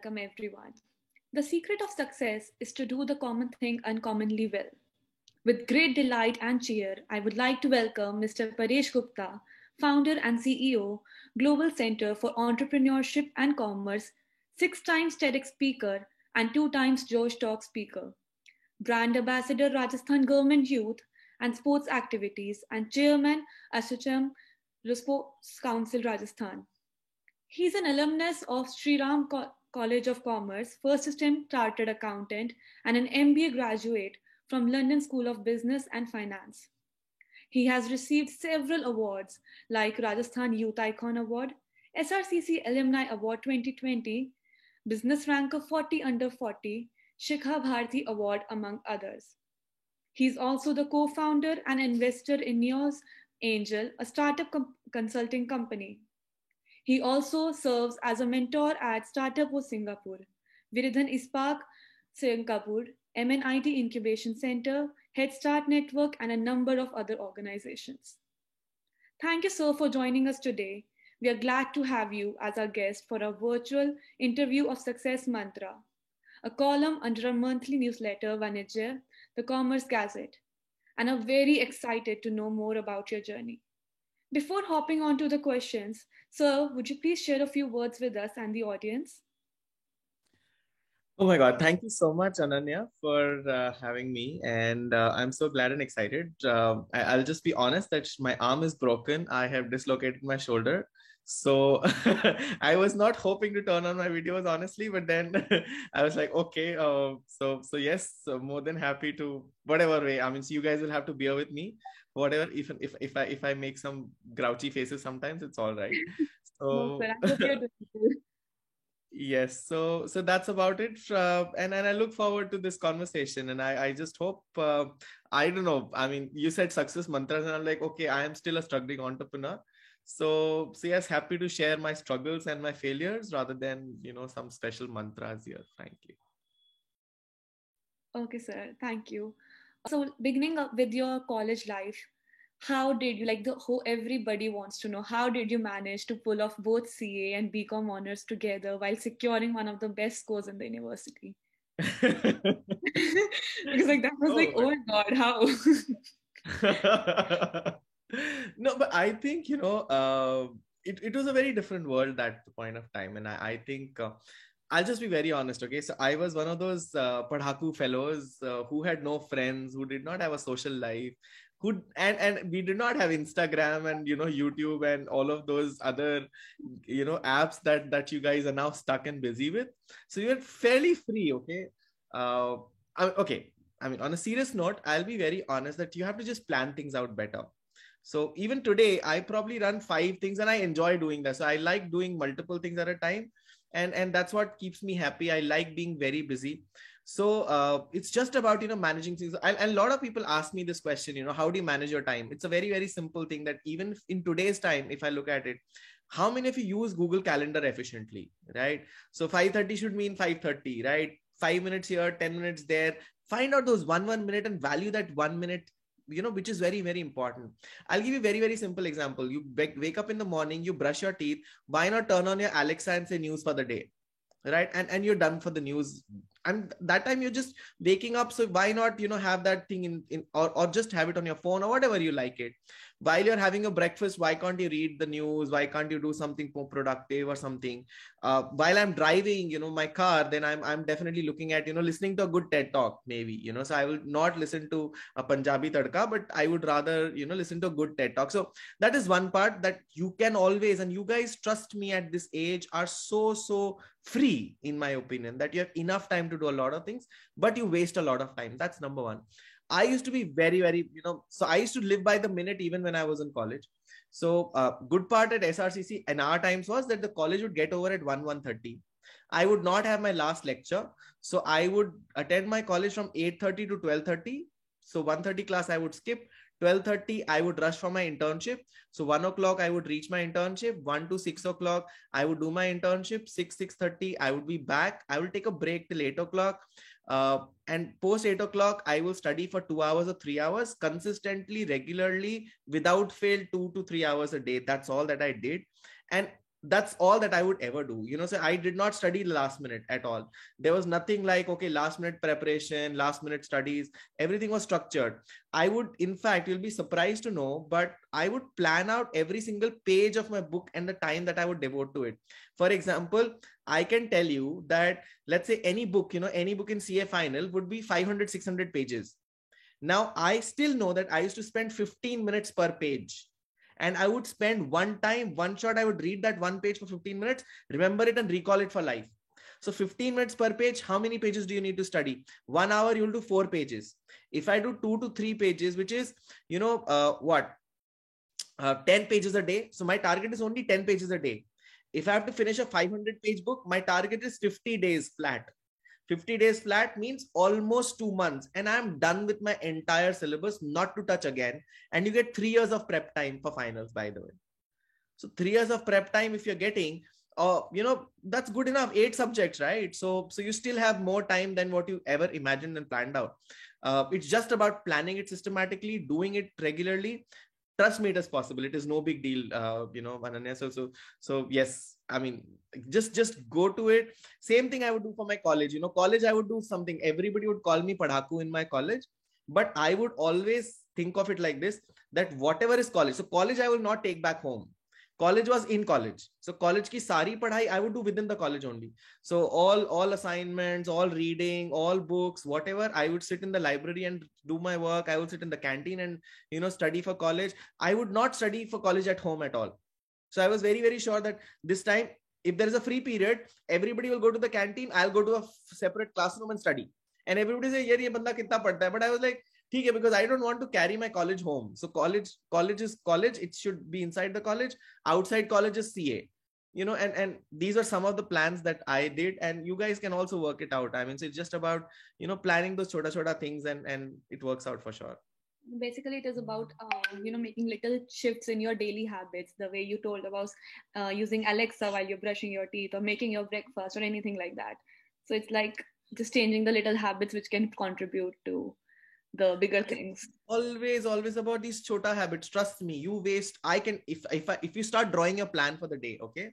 welcome everyone. The secret of success is to do the common thing uncommonly well. With great delight and cheer, I would like to welcome Mr. Paresh Gupta, founder and CEO, Global Center for Entrepreneurship and Commerce, 6 times TEDx speaker, and 2 times Josh Talk speaker, brand ambassador Rajasthan Government Youth and Sports Activities, and chairman Assocham Sports Council Rajasthan. He's an alumnus of Sri Ram College of Commerce, first time chartered accountant, and an MBA graduate from London School of Business and Finance. He has received several awards like Rajasthan Youth Icon Award, SRCC Alumni Award 2020, Business Ranker 40 Under 40, Shikha Bharti Award, among others. He's also the co-founder and investor in Neos Angel, a startup consulting company. He also serves as a mentor at Startup of Singapore, Viridhan Ispak Singapore, MNIT Incubation Center, Head Start Network, and a number of other organizations. Thank you, sir, for joining us today. We are glad to have you as our guest for a virtual interview of Success Mantra, a column under our monthly newsletter, Vanijya, the Commerce Gazette, and are very excited to know more about your journey. Before hopping on to the questions, sir, would you please share a few words with us and the audience? Oh my God. Thank you so much, Ananya, for having me. And I'm so glad and excited. I'll just be honest that my arm is broken. I have dislocated my shoulder. So I was not hoping to turn on my videos, honestly, but then I was like, okay, so yes, so more than happy to whatever way. I mean, so you guys will have to bear with me, whatever. If I make some grouchy faces sometimes, it's all right. No, sir, So I hope you're doing good. yes, so that's about it, and I look forward to this conversation, and I just hope I don't know. I mean, you said success mantras, and I'm like, okay, I am still a struggling entrepreneur, so yes, happy to share my struggles and my failures rather than some special mantras here, frankly. Okay, sir, thank you. So, beginning up with your college life, how did you, like the whole everybody wants to know, how did you manage to pull off both CA and BCom honors together while securing one of the best scores in the university? Because like that was like, Oh oh my God, how? no, but I think it was a very different world at the point of time, and I think I'll just be very honest. Okay, so I was one of those padhaku fellows who had no friends, who did not have a social life, who and we did not have Instagram and YouTube and all of those other apps that you guys are now stuck and busy with. So you're fairly free. Okay, uh, okay. I mean, on a serious note, I'll be very honest that you have to just plan things out better. So even today, I probably run 5 things and I enjoy doing that. So I like doing multiple things at a time. And that's what keeps me happy. I like being very busy. So it's just about, managing things. And a lot of people ask me this question, how do you manage your time? It's a very, very simple thing that even in today's time, if I look at it, how many of you use Google Calendar efficiently, right? So 5:30 should mean 5:30, right? 5 minutes here, 10 minutes there. Find out those one minute and value that 1 minute, which is very, very important. I'll give you a very, very simple example. You wake up in the morning, you brush your teeth. Why not turn on your Alexa and say news for the day? Right, and you're done for the news, and that time you're just waking up. So why not have that thing in or just have it on your phone or whatever you like it. While you're having a breakfast, why can't you read the news? Why can't you do something more productive or something? While I'm driving my car, then I'm definitely looking at listening to a good TED talk, maybe. So I will not listen to a Punjabi tadka, but I would rather listen to a good TED talk. So that is one part that you can always, and you guys, trust me, at this age are so free, in my opinion, that you have enough time to do a lot of things, but you waste a lot of time. That's number one. I used to be very, very, so I used to live by the minute even when I was in college. So good part at SRCC in our times was that the college would get over at 1:30. I would not have my last lecture. So I would attend my college from 8:30 to 12:30. So 1:30 class I would skip. 12:30 I would rush for my internship. So 1 o'clock I would reach my internship. 1 to 6 o'clock I would do my internship. 6:30 I would be back. I will take a break till 8 o'clock. And post 8 o'clock I will study for 2 hours or 3 hours consistently, regularly, without fail, 2 to 3 hours a day. That's all that I did. And that's all that I would ever do. So I did not study last minute at all. There was nothing like, okay, last minute preparation, last minute studies. Everything was structured. I would, in fact, you'll be surprised to know, but I would plan out every single page of my book and the time that I would devote to it. For example, I can tell you that, let's say any book, any book in CA final would be 500, 600 pages. Now, I still know that I used to spend 15 minutes per page. And I would spend one shot, I would read that one page for 15 minutes, remember it and recall it for life. So 15 minutes per page, how many pages do you need to study? 1 hour, you'll do 4 pages. If I do 2 to 3 pages, which is, 10 pages a day. So my target is only 10 pages a day. If I have to finish a 500-page book, my target is 50 days flat. 50 days flat means almost 2 months, and I'm done with my entire syllabus, not to touch again. And you get 3 years of prep time for finals, by the way. So 3 years of prep time, if you're getting, that's good enough. 8 subjects, right? So you still have more time than what you ever imagined and planned out. It's just about planning it systematically, doing it regularly. Trust me, it is possible. It is no big deal, Ananya. So yes, I mean, just go to it. Same thing I would do for my college. College, I would do something. Everybody would call me Padhaku in my college, but I would always think of it like this, that whatever is college. So college, I will not take back home. College was in college. So college ki sari padhai I would do within the college only. So all assignments, all reading, all books, whatever, I would sit in the library and do my work. I would sit in the canteen and, study for college. I would not study for college at home at all. So I was very, very sure that this time, if there is a free period, everybody will go to the canteen. I'll go to a separate classroom and study. And everybody say, ye banda kitna padta hai? But I was like, because I don't want to carry my college home. So college is college. It should be inside the college. Outside college is CA. And these are some of the plans that I did, and you guys can also work it out. I mean, so it's just about, planning those chota things, and it works out for sure. Basically, it is about making little shifts in your daily habits, the way you told about using Alexa while you're brushing your teeth or making your breakfast or anything like that. So it's like just changing the little habits which can contribute to the bigger things. Always about these chota habits. Trust me, you waste. If you start drawing a plan for the day, okay,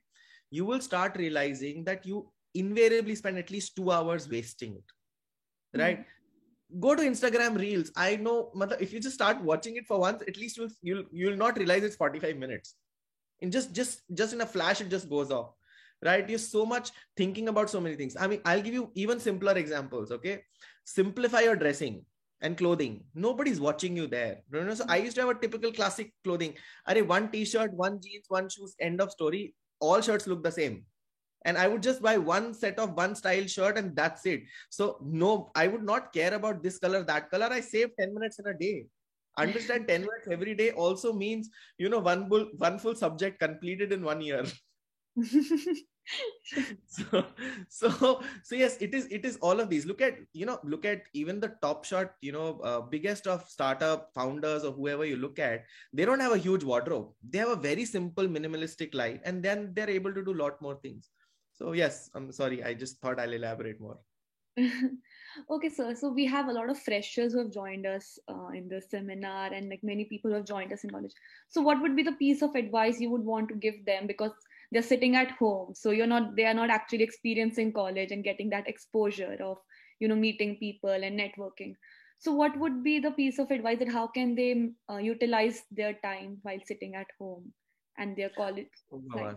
you will start realizing that you invariably spend at least 2 hours wasting it, right? Mm-hmm. Go to Instagram Reels. I know, if you just start watching it for once, at least you'll not realize it's 45 minutes. In just in a flash, it just goes off, right? You're so much thinking about so many things. I mean, I'll give you even simpler examples, okay? Simplify your dressing and clothing. Nobody's watching you there. So I used to have a typical classic clothing. One t-shirt, one jeans, one shoes, end of story. All shirts look the same. And I would just buy one set of one style shirt and that's it. So no, I would not care about this color, that color. I save 10 minutes in a day. Understand 10 minutes every day also means, one full subject completed in 1 year. so yes, it is all of these. Look at even the top shot, biggest of startup founders or whoever you look at, they don't have a huge wardrobe. They have a very simple minimalistic life, and then they're able to do a lot more things. So yes, I'm sorry, I just thought I'll elaborate more. Okay, sir. So we have a lot of freshers who have joined us in this seminar, and like many people who have joined us in college. So what would be the piece of advice you would want to give them? Because they're sitting at home, so they are not actually experiencing college and getting that exposure of meeting people and networking. So what would be the piece of advice that how can they utilize their time while sitting at home and their college?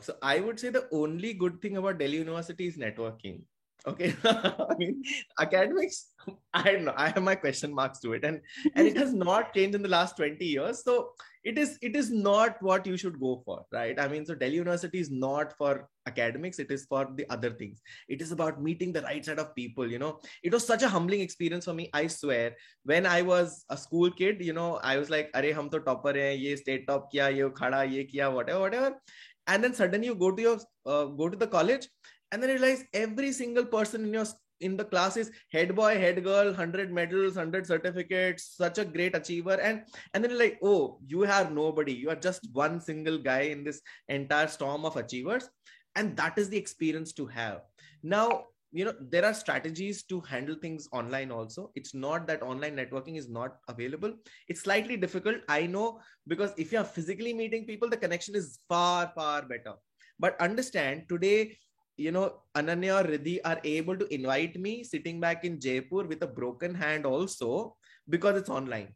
So I would say the only good thing about Delhi University is networking. Okay. I mean, academics, I don't know, I have my question marks to it, and it has not changed in the last 20 years. So it is not what you should go for, right? I mean, so Delhi University is not for academics. It is for the other things. It is about meeting the right set of people. It was such a humbling experience for me. I swear, when I was a school kid, I was like, "Arey, hum to topper hai, ye state top kiya, ye khada, ye kiya, whatever." And then suddenly you go to the college, and then you realize every single person in the class is head boy, head girl, 100 medals, 100 certificates, such a great achiever. And then you're like, oh, you are nobody. You are just one single guy in this entire storm of achievers. And that is the experience to have. Now, there are strategies to handle things online also. It's not that online networking is not available. It's slightly difficult. I know, because if you are physically meeting people, the connection is far, far better. But understand today, Ananya or Riddhi are able to invite me sitting back in Jaipur with a broken hand also, because it's online.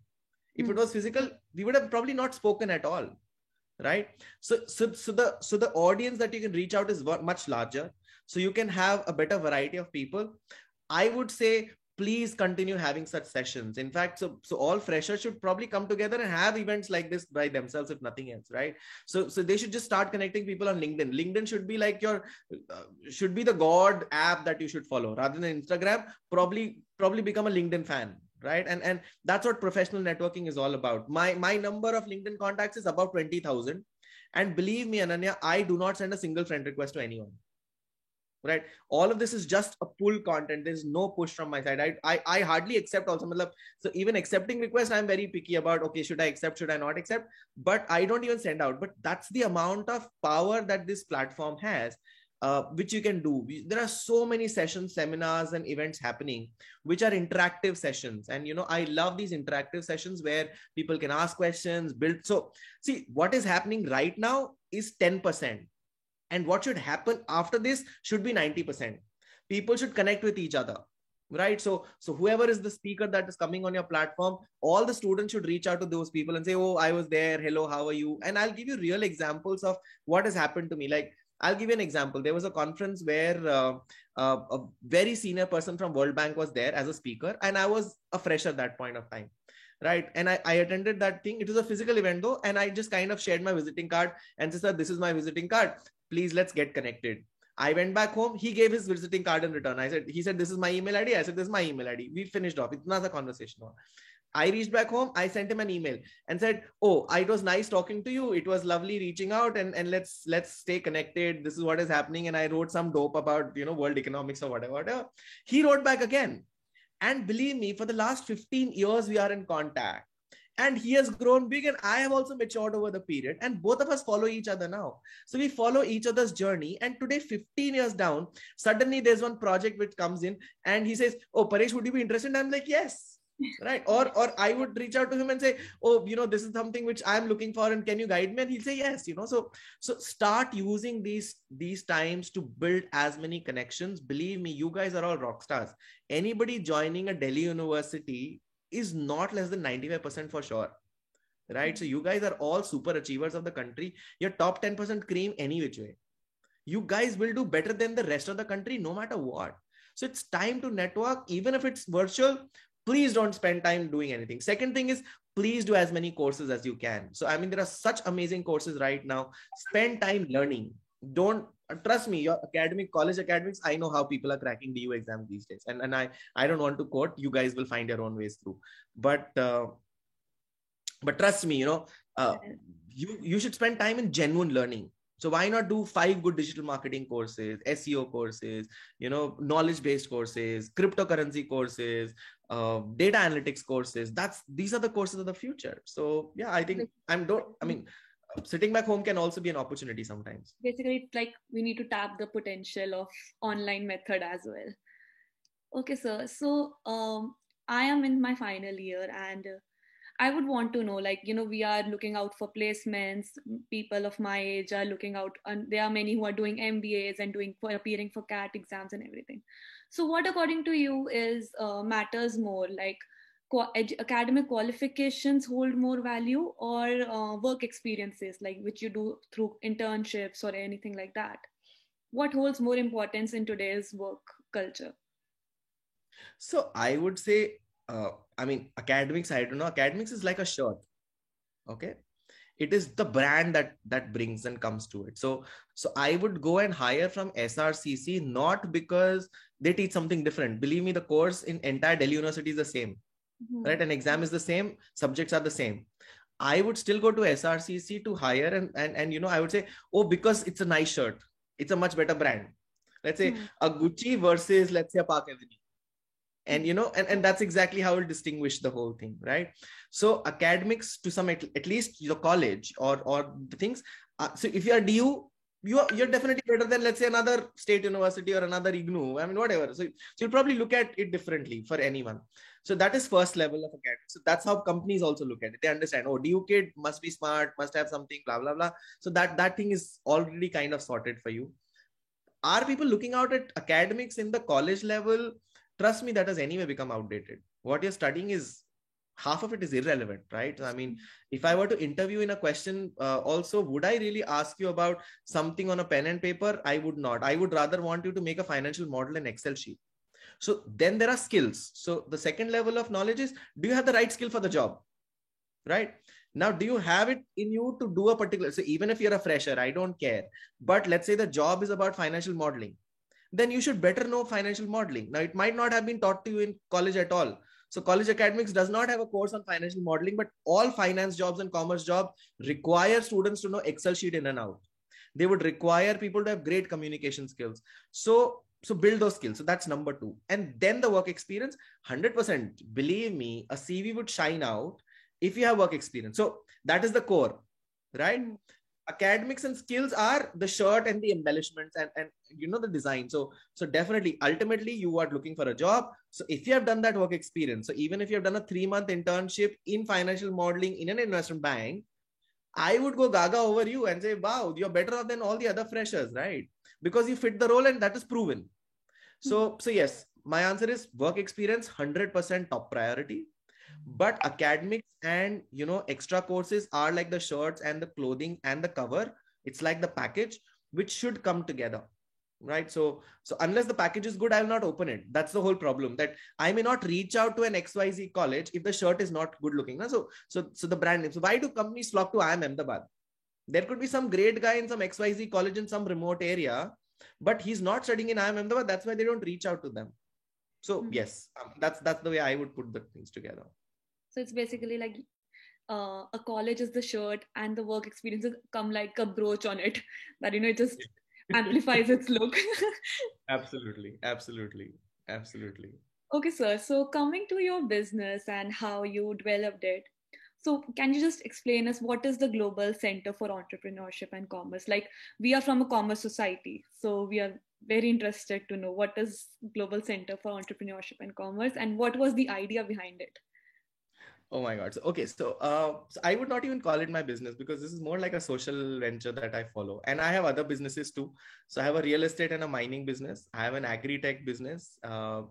If it was physical, we would have probably not spoken at all, right? So the audience that you can reach out is much larger. So you can have a better variety of people. I would say please continue having such sessions. In fact, so all freshers should probably come together and have events like this by themselves, if nothing else, right? So they should just start connecting people on LinkedIn. LinkedIn should be like your should be the god app that you should follow rather than Instagram. Probably become a LinkedIn fan, right? And that's what professional networking is all about. My number of LinkedIn contacts is about 20,000, and believe me, Ananya, I do not send a single friend request to anyone, right? All of this is just a pull content. There's no push from my side. I hardly accept also. So even accepting requests, I'm very picky about, okay, should I accept, should I not accept? But I don't even send out. But that's the amount of power that this platform has, which you can do. There are so many sessions, seminars, and events happening, which are interactive sessions. And, I love these interactive sessions where people can ask questions, build. So see, what is happening right now is 10%. And what should happen after this should be 90%. People should connect with each other, right? So whoever is the speaker that is coming on your platform, all the students should reach out to those people and say, oh, I was there. Hello, how are you? And I'll give you real examples of what has happened to me. Like, I'll give you an example. There was a conference where a very senior person from World Bank was there as a speaker, and I was a fresher at that point of time. Right. And I attended that thing. It was a physical event though. And I just kind of shared my visiting card and said, this is my visiting card. Please, let's get connected. I went back home. He gave his visiting card in return. He said, this is my email ID. I said, this is my email ID. We finished off. It's not a conversation. I reached back home. I sent him an email and said, oh, it was nice talking to you. It was lovely reaching out, and let's stay connected. This is what is happening. And I wrote some dope about, world economics or whatever. He wrote back again. And believe me, for the last 15 years, we are in contact. And he has grown big, and I have also matured over the period. And both of us follow each other now. So we follow each other's journey. And today, 15 years down, suddenly there's one project which comes in and he says, oh, Paresh, would you be interested? And I'm like, yes. Right. Or I would reach out to him and say, oh, this is something which I'm looking for, and can you guide me? And he'll say, yes, so start using these times to build as many connections. Believe me, you guys are all rock stars. Anybody joining a Delhi university is not less than 95% for sure. Right. So you guys are all super achievers of the country. You're top 10% cream any which way. You guys will do better than the rest of the country no matter what. So it's time to network, even if it's virtual. Please don't spend time doing anything. Second thing is, please do as many courses as you can. So, there are such amazing courses right now. Spend time learning. Don't trust me, your college academics, I know how people are cracking DU exams these days. And I don't want to quote, you guys will find your own ways through. But trust me, you should spend time in genuine learning. So why not do 5 good digital marketing courses, SEO courses, knowledge-based courses, cryptocurrency courses, data analytics courses. These are the courses of the future. So yeah, I think sitting back home can also be an opportunity sometimes. Basically, it's like we need to tap the potential of online method as well. Okay, sir. So I am in my final year, and I would want to know, we are looking out for placements. People of my age are looking out, and there are many who are doing MBAs and appearing for CAT exams and everything. So what, according to you, is matters more? Like academic qualifications hold more value, or work experiences, like which you do through internships or anything like that? What holds more importance in today's work culture? So I would say, academics, I don't know. Academics is like a shirt. Okay. It is the brand that brings and comes to it. So I would go and hire from SRCC, not because they teach something different. Believe me, the course in entire Delhi University is the same, right? An exam is the same. Subjects are the same. I would still go to SRCC to hire and I would say, oh, because it's a nice shirt. It's a much better brand. Let's say a Gucci versus, let's say, a Park Avenue. And, and that's exactly how it'll distinguish the whole thing, right? So academics, to some, at least your college or the things. So if you are DU, you're definitely better than, let's say, another state university or another IGNOU. I mean, whatever. So you'll probably look at it differently for anyone. So that is first level of academic. So that's how companies also look at it. They understand, oh, DU kid must be smart, must have something, blah, blah, blah. So that thing is already kind of sorted for you. Are people looking out at academics in the college level? Trust me, that has anyway become outdated. What you're studying is, half of it is irrelevant, right? I mean, if I were to interview in a question also, would I really ask you about something on a pen and paper? I would not. I would rather want you to make a financial model in Excel sheet. So then there are skills. So the second level of knowledge is, do you have the right skill for the job? Right? Now, do you have it in you to do a particular, so even if you're a fresher, I don't care. But let's say the job is about financial modeling, then you should better know financial modeling. Now, it might not have been taught to you in college at all. So college academics does not have a course on financial modeling, but all finance jobs and commerce jobs require students to know Excel sheet in and out. They would require people to have great communication skills. So build those skills. So that's number two. And then the work experience, 100%, believe me, a CV would shine out if you have work experience. So that is the core, right? Academics and skills are the shirt and the embellishments and the design. So definitely, ultimately, you are looking for a job. So if you have done that work experience, so even if you have done a 3-month internship in financial modeling in an investment bank, I would go gaga over you and say, wow, you're better off than all the other freshers, right? Because you fit the role and that is proven. So yes, my answer is work experience, 100% top priority. But academics and extra courses are like the shirts and the clothing and the cover. It's like the package which should come together, right? So unless the package is good, I will not open it. That's the whole problem, that I may not reach out to an XYZ college if the shirt is not good looking. So the brand name. So why do companies flock to IIM Ahmedabad? There could be some great guy in some XYZ college in some remote area, but he's not studying in IIM Ahmedabad. That's why they don't reach out to them. So yes, that's the way I would put the things together. So it's basically like a college is the shirt and the work experiences come like a brooch on it, that it just amplifies its look. Absolutely. Okay, sir. So coming to your business and how you developed it, so can you just explain us what is the Global Center for Entrepreneurship and Commerce? Like, we are from a commerce society, so we are very interested to know what is Global Center for Entrepreneurship and Commerce and what was the idea behind it? Oh my God. So I would not even call it my business, because this is more like a social venture that I follow. And I have other businesses too. So I have a real estate and a mining business. I have an agri-tech business. So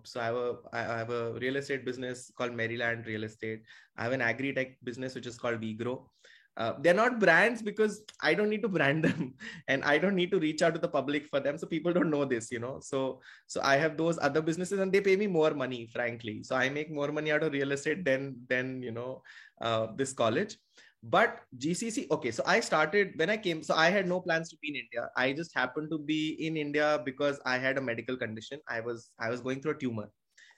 I have a real estate business called Maryland Real Estate. I have an agri-tech business, which is called WeGrow. They're not brands because I don't need to brand them and I don't need to reach out to the public for them. So people don't know this, So I have those other businesses and they pay me more money, frankly. So I make more money out of real estate than this college. But GCC, okay. So I started when I came. So I had no plans to be in India. I just happened to be in India because I had a medical condition. I was going through a tumor,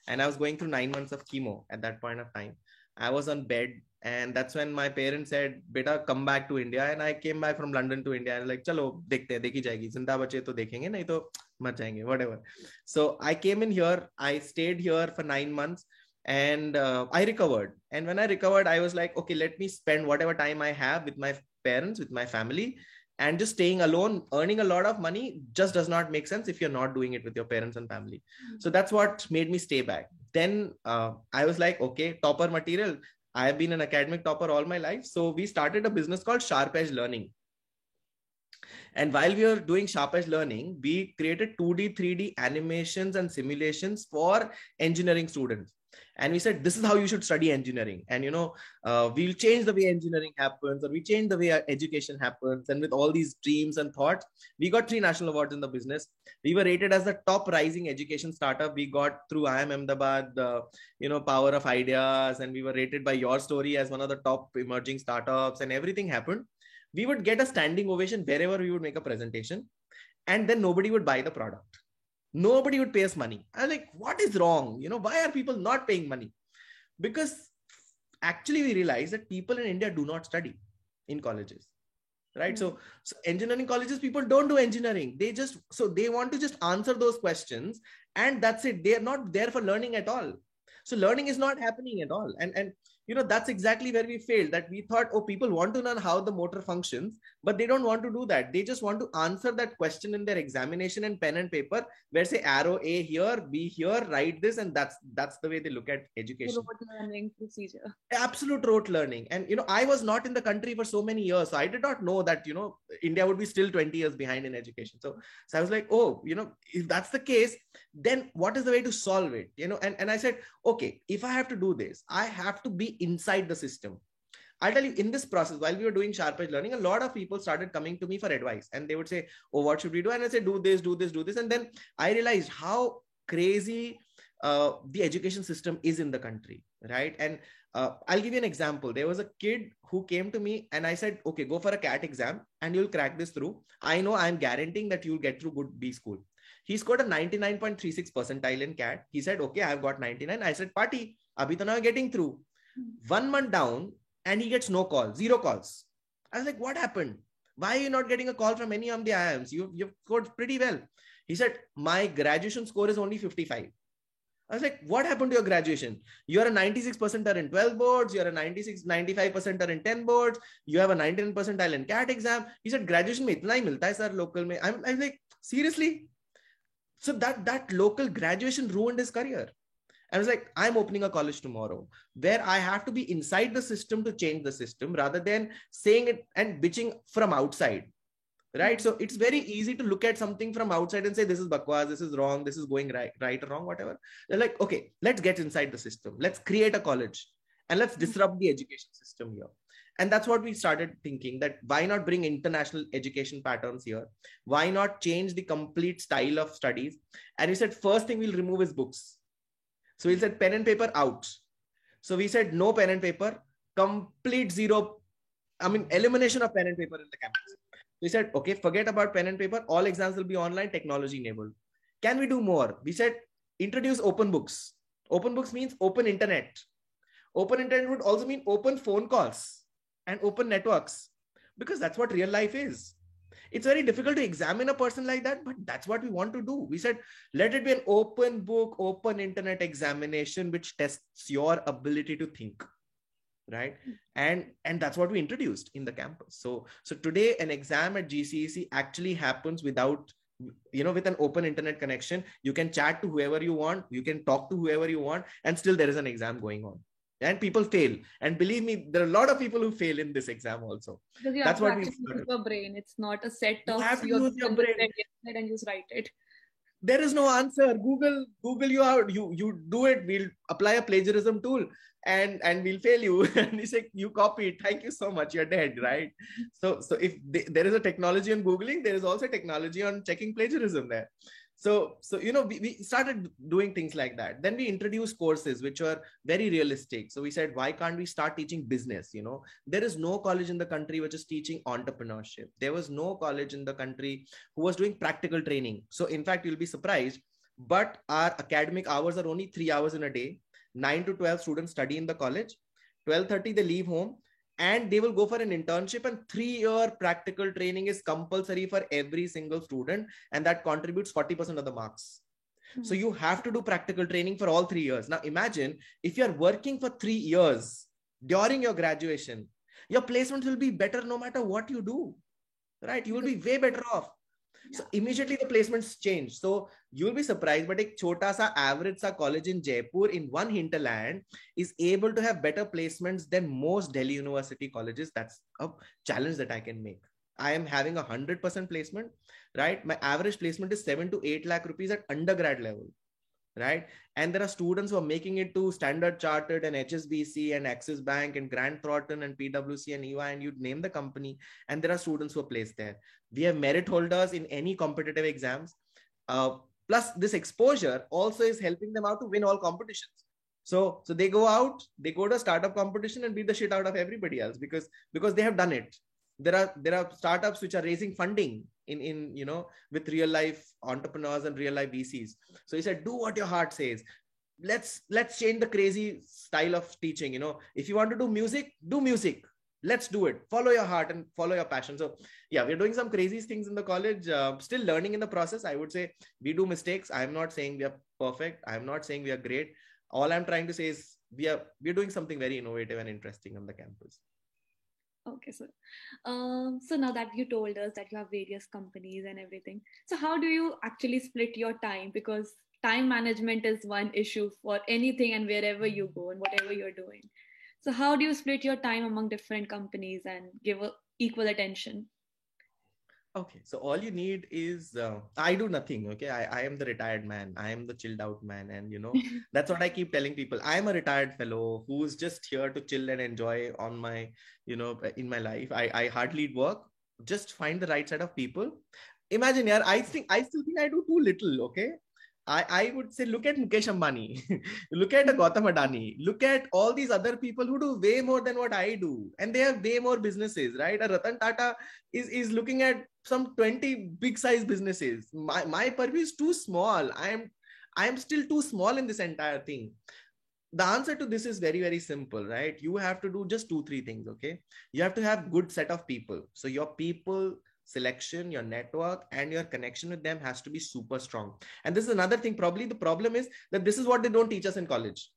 and I was going through 9 months of chemo at that point of time. I was on bed. And that's when my parents said, beta, come back to India. And I came back from London to India. And like, chalo, dekhi jayegi. Zinda bache to dekhenge, nahi to mat jayenge, whatever. So I came in here. I stayed here for 9 months and I recovered. And when I recovered, I was like, okay, let me spend whatever time I have with my parents, with my family. And just staying alone, earning a lot of money just does not make sense if you're not doing it with your parents and family. So that's what made me stay back. Then I was like, okay, topper material. I have been an academic topper all my life. So we started a business called Sharp Edge Learning. And while we were doing Sharp Edge Learning, we created 2D, 3D animations and simulations for engineering students. And we said, this is how you should study engineering. And, we'll change the way engineering happens, or we change the way education happens. And with all these dreams and thoughts, we got 3 national awards in the business. We were rated as the top rising education startup. We got through IIM Ahmedabad, Power of Ideas. And we were rated by Your Story as one of the top emerging startups, and everything happened. We would get a standing ovation wherever we would make a presentation. And then nobody would buy the product. Nobody would pay us money. I was like, what is wrong? Why are people not paying money? Because actually we realized that people in India do not study in colleges, right? So engineering colleges, people don't do engineering. They want to just answer those questions and that's it. They are not there for learning at all. So learning is not happening at all. And that's exactly where we failed. That we thought, oh, people want to learn how the motor functions, but they don't want to do that. They just want to answer that question in their examination and pen and paper, where say arrow A here, B here, write this, and that's the way they look at education. Rote learning procedure. Absolute rote learning. And I was not in the country for so many years, so I did not know that India would be still 20 years behind in education. So I was like, oh, if that's the case, then what is the way to solve it? And I said, okay, if I have to do this, I have to be inside the system. I'll tell you, in this process, while we were doing Sharp Edge learning, a lot of people started coming to me for advice, and they would say, oh, what should we do? And I said, do this, do this, do this. And then I realized how crazy the education system is in the country, right? And I'll give you an example. There was a kid who came to me and I said, okay, go for a CAT exam and you'll crack this through. I know I'm guaranteeing that you'll get through good B school. He scored a 99.36 percentile in CAT. He said, okay, I've got 99. I said, party, abhi to now getting through. 1 month down and he gets no call, 0 calls. I was like, what happened? Why are you not getting a call from any of the IIMs? You've scored pretty well. He said, my graduation score is only 55. I was like, what happened to your graduation? You're a 96 percentile in 12 boards. You're a 95 percentile in 10 boards. You have a 99 percentile in CAT exam. He said, graduation mein itna hi milta hai, sir, local mein. I'm like, seriously? So that local graduation ruined his career. I was like, I'm opening a college tomorrow where I have to be inside the system to change the system rather than saying it and bitching from outside. Right. So it's very easy to look at something from outside and say, this is bakwas, this is wrong, this is going right or wrong, whatever. They're like, okay, let's get inside the system. Let's create a college and let's disrupt the education system here. And that's what we started thinking, that why not bring international education patterns here? Why not change the complete style of studies? And we said, first thing we'll remove is books. So we said pen and paper out. So we said no pen and paper, complete elimination of pen and paper in the campus. We said, okay, forget about pen and paper. All exams will be online, technology enabled. Can we do more? We said, introduce open books. Open books means open internet. Open internet would also mean open phone calls and open networks, because that's what real life is. It's very difficult to examine a person like that, but that's what we want to do. We said, let it be an open book, open internet examination, which tests your ability to think. Right. And that's what we introduced in the campus. So today an exam at GCEC actually happens without, with an open internet connection. You can chat to whoever you want. You can talk to whoever you want. And still there is an exam going on. And people fail. And believe me, there are a lot of people who fail in this exam also. Because you that's have to use your brain. It's not a set of you have to use your brain and just write it. There is no answer. Google you out. You do it. We'll apply a plagiarism tool and we'll fail you. And he said, you copy it. Thank you so much. You're dead, right? So if there is a technology on Googling, there is also technology on checking plagiarism there. So we started doing things like that. Then we introduced courses which were very realistic. So we said, why can't we start teaching business? There is no college in the country which is teaching entrepreneurship. There was no college in the country who was doing practical training. So in fact, you'll be surprised, but our academic hours are only 3 hours in a day. 9 to 12 students study in the college. 12:30 they leave home. And they will go for an internship, and 3-year practical training is compulsory for every single student. And that contributes 40% of the marks. So you have to do practical training for all 3 years. Now imagine if you're working for 3 years during your graduation, your placements will be better no matter what you do, right? You will be way better off. So immediately the placements change. So you'll be surprised, but a chota sa average sa college in Jaipur in one hinterland is able to have better placements than most Delhi University colleges. That's a challenge that I can make. I am having 100% placement, right? My average placement is 7 to 8 lakh rupees at undergrad level, right? And there are students who are making it to Standard Chartered and HSBC and Axis Bank and Grant Thornton and PwC and EY, and you name the company. And there are students who are placed there. We have merit holders in any competitive exams. Plus this exposure also is helping them out to win all competitions. So they go out, they go to a startup competition and beat the shit out of everybody else because they have done it. There are startups which are raising funding in with real life entrepreneurs and real life VCs. So he said, do what your heart says. Let's change the crazy style of teaching. If you want to do music, do music. Let's do it. Follow your heart and follow your passion. So yeah, we're doing some crazy things in the college, still learning in the process. I would say we do mistakes. I'm not saying we are perfect. I'm not saying we are great. All I'm trying to say is we're doing something very innovative and interesting on the campus. Okay, sir. So now that you told us that you have various companies and everything, so how do you actually split your time? Because time management is one issue for anything and wherever you go and whatever you're doing. So how do you split your time among different companies and give equal attention? Okay, so all you need is I do nothing. Okay, I am the retired man. I am the chilled out man, and that's what I keep telling people. I am a retired fellow who's just here to chill and enjoy on my in my life. I hardly work. Just find the right set of people. Imagine, yeah, I still think I do too little. Okay, I would say look at Mukesh Ambani, look at Gautam Adani, look at all these other people who do way more than what I do, and they have way more businesses, right? A Ratan Tata is looking at some 20 big size businesses. My purview is too small. I am still too small in this entire thing. The answer to this is very, very simple, right? You have to do just 2 3 things. Okay, you have to have good set of people. So your people selection, your network, and your connection with them has to be super strong. And this is another thing. Probably the problem is that this is what they don't teach us in college.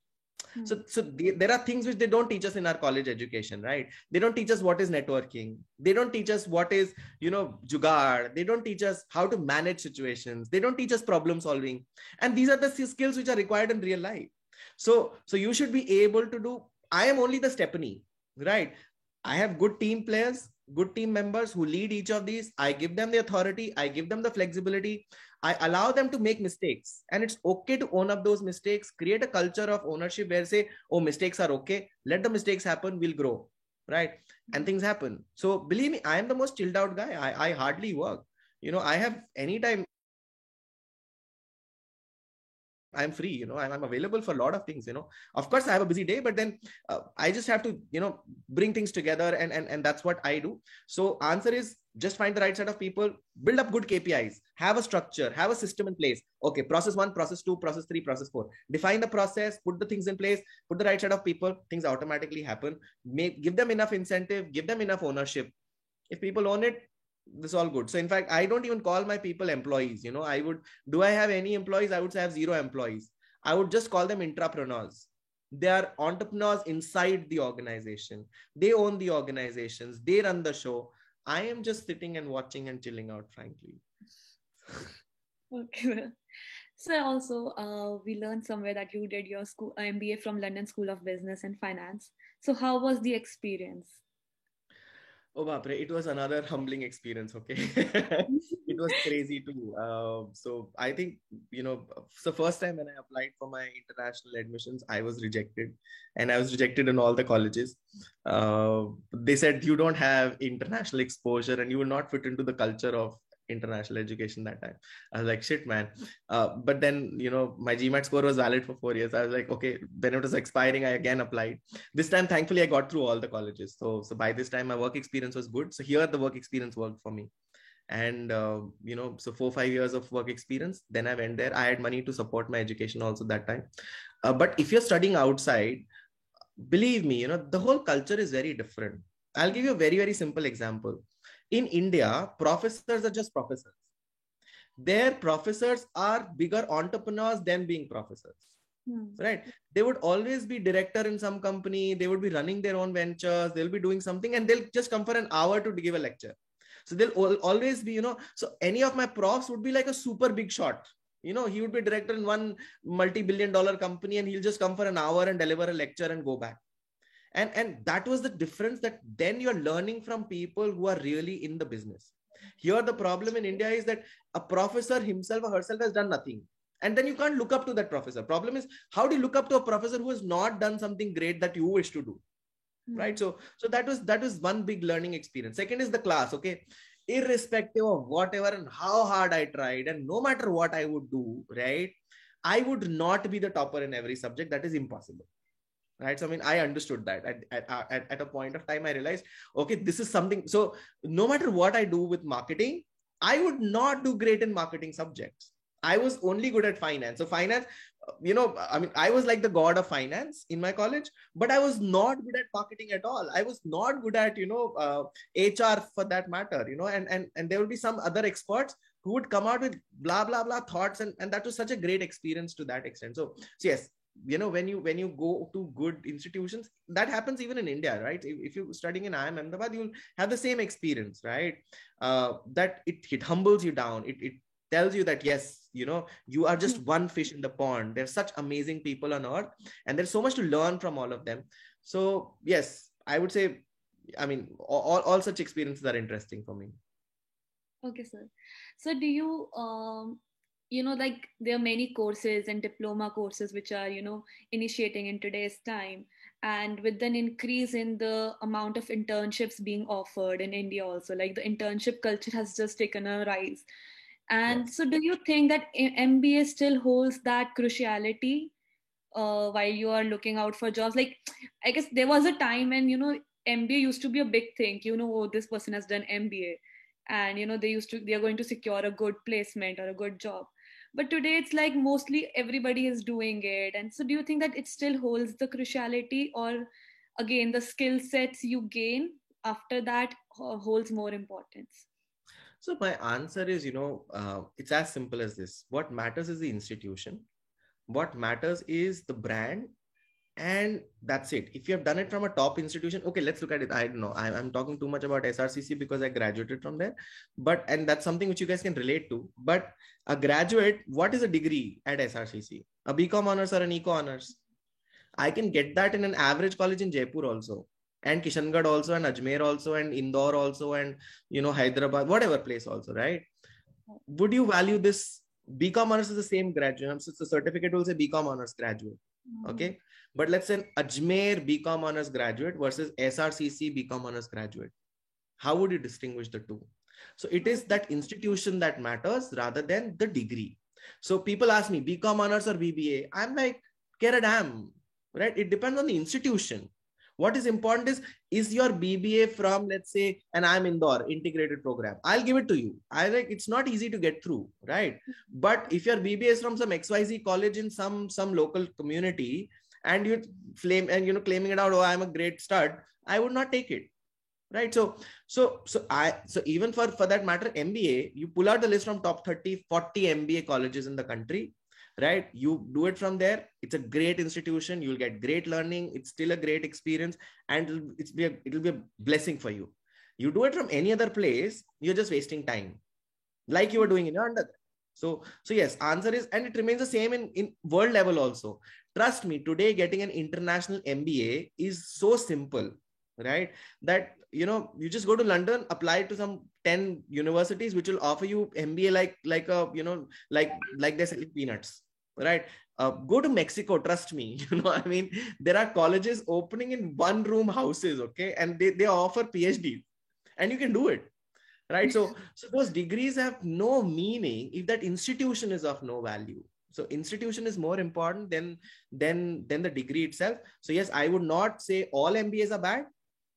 There are things which they don't teach us in our college education, right? They don't teach us what is networking. They don't teach us what is jugaad. They don't teach us how to manage situations. They don't teach us problem solving. And these are the skills which are required in real life. So you should be able to do. I am only the Stephanie, right? I have good team players, good team members who lead each of these. I give them the authority. I give them the flexibility. I allow them to make mistakes, and it's okay to own up those mistakes. Create a culture of ownership where say, oh, mistakes are okay. Let the mistakes happen. We'll grow, right? And things happen. So believe me, I am the most chilled out guy. I hardly work. I have anytime I'm free, I'm available for a lot of things. Of course I have a busy day, but then I just have to bring things together, and that's what I do. So answer is just find the right set of people, build up good KPIs, have a structure, have a system in place. Okay, process 1, process 2, process 3, process 4, define the process, put the things in place, put the right set of people, things automatically happen. Give them enough incentive, give them enough ownership. If people own it, this is all good. So in fact, I don't even call my people employees. Do I have any employees? I would say I have 0 employees. I would just call them intrapreneurs. They are entrepreneurs inside the organization. They own the organizations. They run the show. I am just sitting and watching and chilling out, frankly. Okay. So also, we learned somewhere that you did your school MBA from London School of Business and Finance. So how was the experience? Oh, Bapre, it was another humbling experience. Okay. It was crazy too. So I think, the first time when I applied for my international admissions, I was rejected, and I was rejected in all the colleges. They said, you don't have international exposure and you will not fit into the culture of international education that time. I was like, shit, man. But then, my GMAT score was valid for 4 years. I was like, okay, then it was expiring. I again applied. This time, thankfully, I got through all the colleges. So by this time, my work experience was good. So here, the work experience worked for me. And, so 4-5 years of work experience. Then I went there. I had money to support my education also that time. But if you're studying outside, believe me, the whole culture is very different. I'll give you a very, very simple example. In India, professors are just professors. Their professors are bigger entrepreneurs than being professors. Right? They would always be director in some company. They would be running their own ventures. They'll be doing something, and they'll just come for an hour to give a lecture. So they'll always be, so any of my profs would be like a super big shot. He would be director in one multi-billion-dollar company, and he'll just come for an hour and deliver a lecture and go back. And that was the difference, that then you're learning from people who are really in the business. Here, the problem in India is that a professor himself or herself has done nothing. And then you can't look up to that professor. Problem is, how do you look up to a professor who has not done something great that you wish to do? Right? So that was one big learning experience. Second is the class. Okay. Irrespective of whatever and how hard I tried, and no matter what I would do, right, I would not be the topper in every subject. That is impossible. Right. So, I understood that at a point of time, I realized, okay, this is something. So no matter what I do with marketing, I would not do great in marketing subjects. I was only good at finance. So finance, I was like the god of finance in my college, but I was not good at marketing at all. I was not good at, HR for that matter, and there will be some other experts who would come out with blah, blah, blah thoughts. And that was such a great experience to that extent. So yes, when you go to good institutions, that happens even in India, right? If you're studying in IIM Ahmedabad, you'll have the same experience, right? That it humbles you down. It tells you that yes, you are just one fish in the pond. There's such amazing people on earth, and there's so much to learn from all of them. So yes, I would say, I mean, all such experiences are interesting for me. Okay, sir. So do you, like there are many courses and diploma courses which are, initiating in today's time. And with an increase in the amount of internships being offered in India also, like the internship culture has just taken a rise. And Yes. so do you think that MBA still holds that cruciality while you are looking out for jobs? Like, I guess there was a time when, MBA used to be a big thing. Oh, this person has done MBA, and they are going to secure a good placement or a good job. But today it's like mostly everybody is doing it. And so do you think that it still holds the cruciality, or again the skill sets you gain after that holds more importance? So my answer is, it's as simple as this. What matters is the institution. What matters is the brand, and that's it. If you have done it from a top institution, okay, let's look at it. I don't know, I'm talking too much about SRCC because I graduated from there, and that's something which you guys can relate to. But a graduate, what is a degree at SRCC? A BCom honors or an eco honors? I can get that in an average college in Jaipur also, and Kishangarh also, and Ajmer also, and Indore also, and Hyderabad, whatever place also, right? Would you value this? BCom honors is the same graduate. So the certificate will say BCom honors graduate. Okay. But let's say Ajmer BCom honors graduate versus SRCC BCom honors graduate. How would you distinguish the two? So it is that institution that matters rather than the degree. So people ask me BCom honors or BBA. I'm like, care a damn, right? It depends on the institution. What is important is your BBA from, let's say, and I'm Indore integrated program. I'll give it to you. I like, it's not easy to get through, right? But if your BBA is from some XYZ college in some local community, and you flame and claiming it out, oh, I'm a great stud, I would not take it, right? So even for that matter, MBA, you pull out the list from top 30 40 MBA colleges in the country, right? You do it from there. It's a great institution. You'll get great learning. It's still a great experience, and it'll be a blessing for you. You do it from any other place, you're just wasting time, like you were doing in your undergrad. So yes, answer is, and it remains the same in world level also. Trust me, today getting an international MBA is so simple, right? That you just go to London, apply to some 10 universities which will offer you MBA like a like they're selling peanuts, right? Go to Mexico, trust me. I mean, there are colleges opening in one room houses, okay, and they offer PhDs, and you can do it, right? So those degrees have no meaning if that institution is of no value. So institution is more important than the degree itself. So yes, I would not say all MBAs are bad.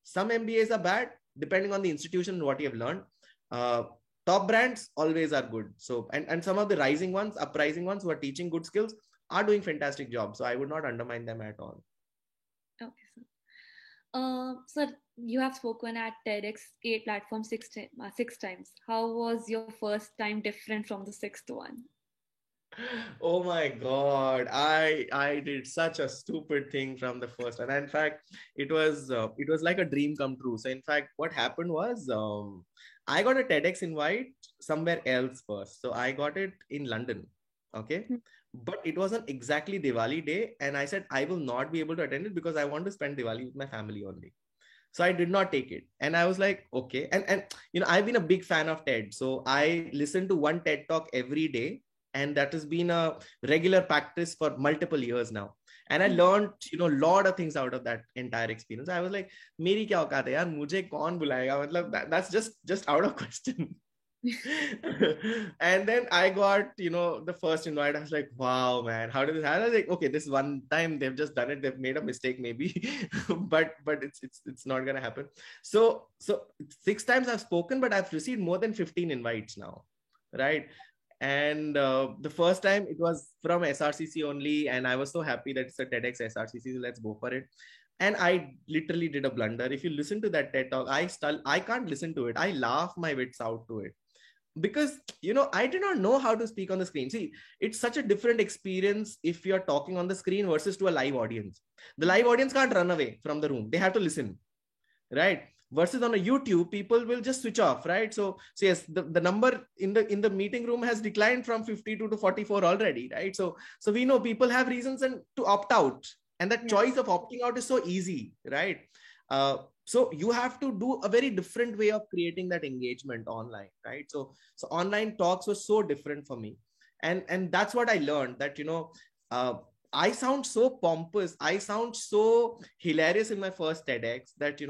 Some MBAs are bad depending on the institution and what you have learned. Top brands always are good. So and some of the rising ones, uprising ones who are teaching good skills are doing fantastic jobs. So I would not undermine them at all. Okay, sir. Sir, you have spoken at TEDx platform six times. How was your first time different from the sixth one? Oh my god, I did such a stupid thing from the first one. In fact, it was like a dream come true. So in fact, what happened was, I got a TEDx invite somewhere else first. So I got it in London, okay, but it wasn't exactly Diwali day, and I said I will not be able to attend it because I want to spend Diwali with my family only. So I did not take it, and I was like, okay. And I've been a big fan of TED, so I listened to one TED talk every day, and that has been a regular practice for multiple years now. And I learned a lot of things out of that entire experience. I was like, मेरी क्या औकात है यार, मुझे कौन बुलाएगा, मतलब that's just out of question. And then I got the first invite. I was like, wow, man, how did this happen? I was like, okay, this one time they've just done it, they've made a mistake maybe. but it's not gonna happen. So 6 times I've spoken, but I've received more than 15 invites now, right? And the first time it was from SRCC only, and I was so happy that it's a TEDx SRCC, so let's go for it. And I literally did a blunder. If you listen to that TED talk, I can't listen to it. I laugh my wits out to it. because I did not know how to speak on the screen. See, it's such a different experience if you're talking on the screen versus to a live audience. The live audience can't run away from the room, they have to listen, right? Versus on a YouTube, people will just switch off, right? So yes, the number in the meeting room has declined from 52 to 44 already, right? So we know people have reasons and to opt out, and that choice of opting out is so easy, right? So you have to do a very different way of creating that engagement online, right? So online talks was so different for me, and that's what I learned, that uh, I sound so pompous, I sound so hilarious in my first TEDx, that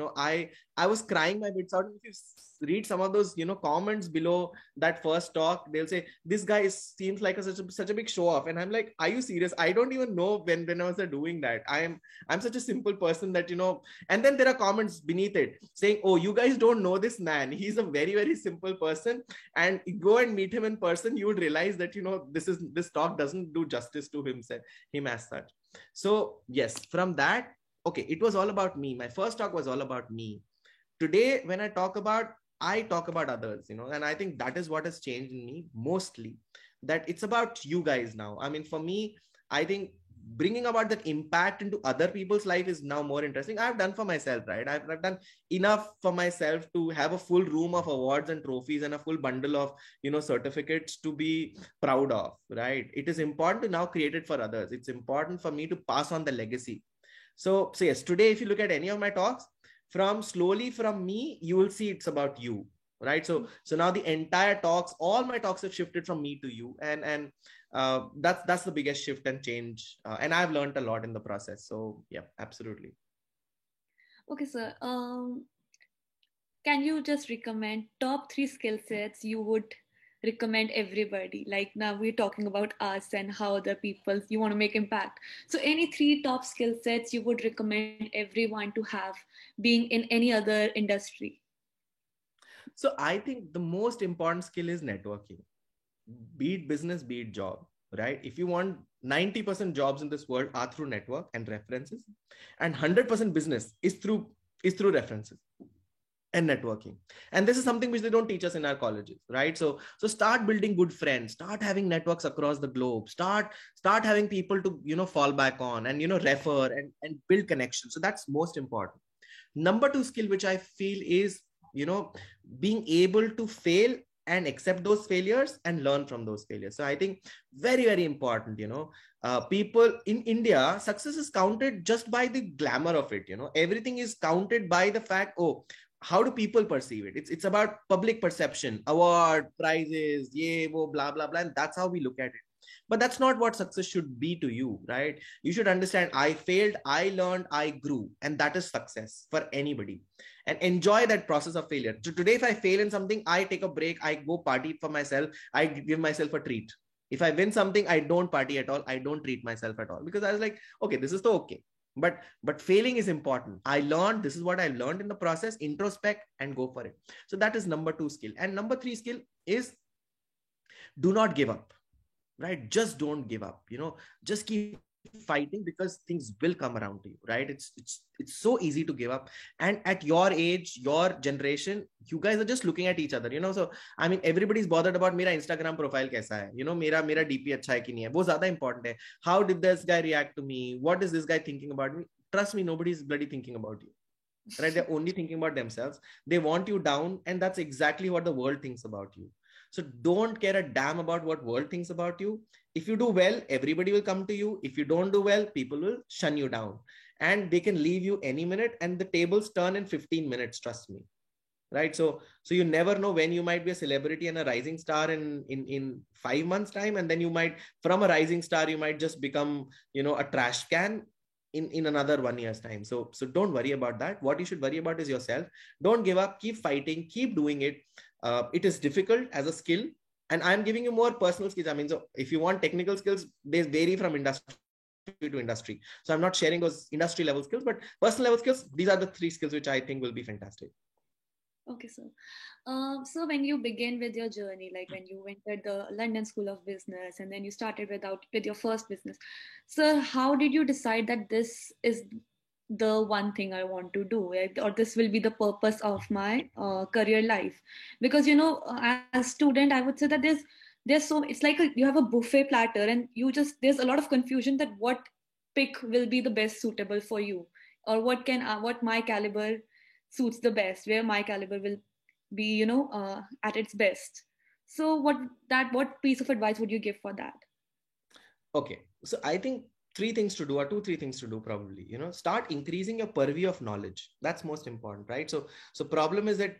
I was crying my bits out. If you read some of those comments below that first talk, they'll say this guy seems like such a big show off, and I'm like, are you serious? I don't even know when I was doing that. I'm such a simple person that and then there are comments beneath it saying, oh, you guys don't know this man, he's a very, very simple person, and go and meet him in person, you would realize that this talk doesn't do justice to him as such. So yes, from that, okay, it was all about me. My first talk was all about me. Today when I talk about others, and I think that is what has changed in me mostly, that it's about you guys now. I mean, for me, I think bringing about that impact into other people's life is now more interesting. I've done for myself, right? I've done enough for myself to have a full room of awards and trophies and a full bundle of certificates to be proud of, right? It is important to now create it for others. It's important for me to pass on the legacy. So yes, today if you look at any of my talks, from me, you will see it's about you, right? So now the entire talks, all my talks have shifted from me to you, and that's the biggest shift and change, and I've learned a lot in the process. So yeah, absolutely. Okay, sir. Can you just recommend top 3 skill sets you would recommend everybody? Like now we're talking about us and how other people you want to make impact. So any 3 top skill sets you would recommend everyone to have being in any other industry? So I think the most important skill is networking, be it business, be it job, right? If you want 90% jobs in this world are through network and references, and 100% business is through references and networking. And this is something which they don't teach us in our colleges, right? So start building good friends, start having networks across the globe, start having people to fall back on, and refer and build connections. So that's most important. Number 2 skill which I feel is being able to fail and accept those failures and learn from those failures. So I think very, very important. People in India, success is counted just by the glamour of it. Everything is counted by the fact, oh, how do people perceive it? It's about public perception, award, prizes, yay, wo, blah blah blah, and that's how we look at it. But that's not what success should be to you, right? You should understand, I failed, I learned, I grew, and that is success for anybody. And enjoy that process of failure. So today, if I fail in something, I take a break, I go party for myself, I give myself a treat. If I win something, I don't party at all, I don't treat myself at all, because I was like, okay, this is the okay. But failing is important. I learned, this is what I learned in the process, introspect and go for it. So that is number 2 skill. And number 3 skill is do not give up, right? Just don't give up, just keep fighting, because things will come around to you, right? It's so easy to give up. And at your age, your generation, you guys are just looking at each other, so I mean, everybody's bothered about mera Instagram profile kaisa hai, mera DP acha hai ki nahi hai, wo zyada important hai. How did this guy react to me? What is this guy thinking about me? Trust me, nobody's bloody thinking about you, right? They're only thinking about themselves. They want you down, and that's exactly what the world thinks about you. So don't care a damn about what world thinks about you. If you do well, everybody will come to you. If you don't do well, people will shun you down, and they can leave you any minute, and the tables turn in 15 minutes, trust me, right? So you never know when you might be a celebrity and a rising star in 5 months time, and then you might, from a rising star, you might just become a trash can in another 1 year's time. So don't worry about that. What you should worry about is yourself. Don't give up, keep fighting, keep doing it. It is difficult as a skill, and I'm giving you more personal skills. I mean, so if you want technical skills, they vary from industry to industry. So I'm not sharing those industry level skills, but personal level skills, these are the 3 skills which I think will be fantastic. Okay, sir. So when you begin with your journey, like when you entered the London School of Business and then you started with your first business, sir, how did you decide that this is the one thing I want to do, right? Or this will be the purpose of my career life. Because as student, I would say that there's so it's like you have a buffet platter, and there's a lot of confusion that what pick will be the best suitable for you, or what my caliber suits the best, where my caliber will be at its best. So what piece of advice would you give for that? Okay, so I think three things to do, or two three things to do, probably. Start increasing your purview of knowledge. That's most important, right? So problem is that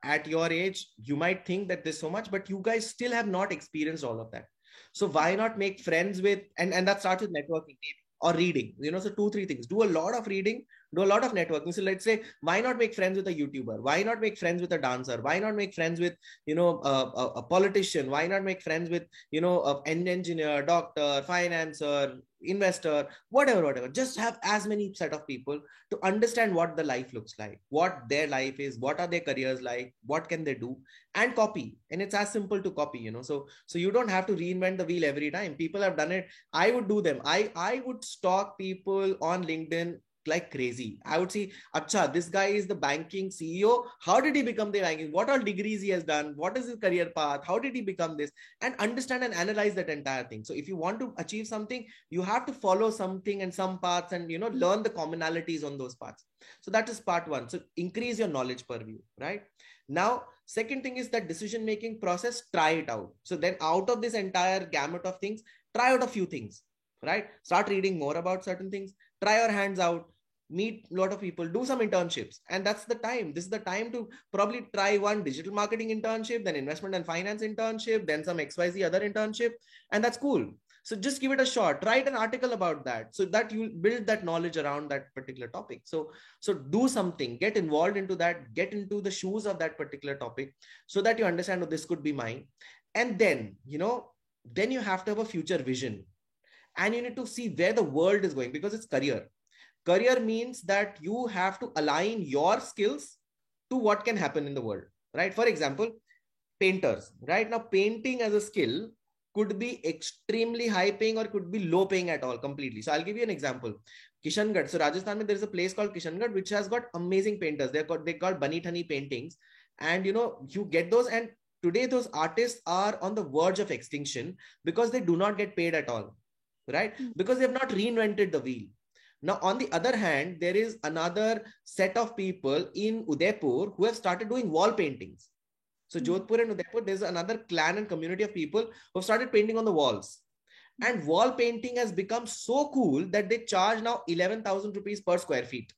at your age you might think that there's so much, but you guys still have not experienced all of that. So why not make friends with, and that starts with networking or reading. So two three things: do a lot of reading, do a lot of networking. So let's say, why not make friends with a YouTuber? Why not make friends with a dancer? Why not make friends with a politician? Why not make friends with an engineer, doctor, financer, investor, whatever. Just have as many set of people to understand what the life looks like, what their life is, what are their careers like, what can they do, and copy. And it's as simple to copy. So you don't have to reinvent the wheel every time. People have done it. I would do them. I would stalk people on LinkedIn like crazy. I would see, Acha, this guy is the banking CEO. How did he become the banking? What all degrees he has done? What is his career path? How did he become this? And understand and analyze that entire thing. So if you want to achieve something, you have to follow something and some paths, and learn the commonalities on those paths. So that is part one. So increase your knowledge purview, right? Now, second thing is that decision making process, try it out. So then out of this entire gamut of things, try out a few things, right? Start reading more about certain things, try your hands out, meet a lot of people, do some internships. And that's the time. This is the time to probably try one digital marketing internship, then investment and finance internship, then some XYZ other internship. And that's cool. So just give it a shot, write an article about that, so that you build that knowledge around that particular topic. So do something, get involved into that, get into the shoes of that particular topic, so that you understand, oh, this could be mine. And then then you have to have a future vision, and you need to see where the world is going, because it's career means that you have to align your skills to what can happen in the world, right? For example, painters, right? Now painting as a skill could be extremely high paying, or could be low paying at all, completely. So I'll give you an example. Kishangarh. So Rajasthan, there is a place called Kishangarh which has got amazing painters. They called Bani Thani paintings, and you get those. And today those artists are on the verge of extinction because they do not get paid at all, right? Because they have not reinvented the wheel. Now, on the other hand, there is another set of people in Udaipur who have started doing wall paintings. So Jodhpur and Udaipur, there's another clan and community of people who have started painting on the walls. And wall painting has become so cool that they charge now 11,000 rupees per square feet,